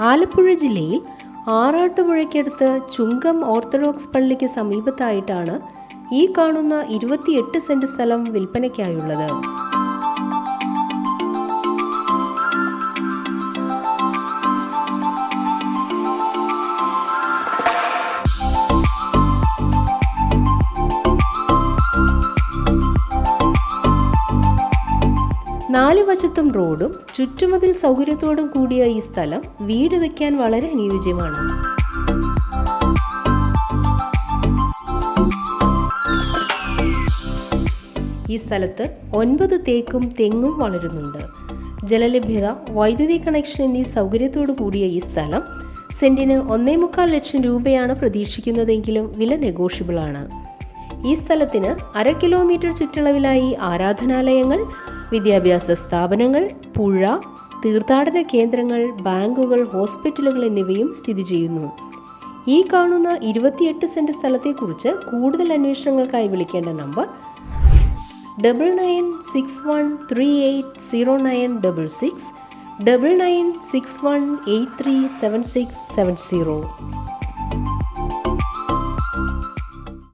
ആലപ്പുഴ ജില്ലയിൽ ആറാട്ടുപുഴയ്ക്കടുത്ത് ചുങ്കം ഓർത്തഡോക്സ് പള്ളിക്ക് സമീപത്തായിട്ടാണ് ഈ കാണുന്ന 28 സെന്റ് സ്ഥലം വിൽപ്പനയ്ക്കായുള്ളത്. നാല് വശത്തും റോഡും ചുറ്റുമതിൽ സൗകര്യത്തോടും കൂടിയ ഈ സ്ഥലം വീട് വയ്ക്കാൻ വളരെ അനുയോജ്യമാണ്. ഈ സ്ഥലത്ത് 9 തേക്കും തെങ്ങും വളരുന്നുണ്ട്. ജലലഭ്യത, വൈദ്യുതി കണക്ഷൻ എന്നീ സൗകര്യത്തോടു കൂടിയ ഈ സ്ഥലം സെന്റിന് 1.25 ലക്ഷം രൂപയാണ് പ്രതീക്ഷിക്കുന്നതെങ്കിലും വില നെഗോഷ്യബിളാണ്. ഈ സ്ഥലത്തിന് 1/2 കിലോമീറ്റർ ചുറ്റളവിലായി ആരാധനാലയങ്ങൾ, വിദ്യാഭ്യാസ സ്ഥാപനങ്ങൾ, പുഴ, തീർത്ഥാടന കേന്ദ്രങ്ങൾ, ബാങ്കുകൾ, ഹോസ്പിറ്റലുകൾ എന്നിവയും സ്ഥിതി ചെയ്യുന്നു. ഈ കാണുന്ന 28 സെന്റ് സ്ഥലത്തെക്കുറിച്ച് കൂടുതൽ അന്വേഷണങ്ങൾക്കായി വിളിക്കേണ്ട നമ്പർ 9961380966 9961837670.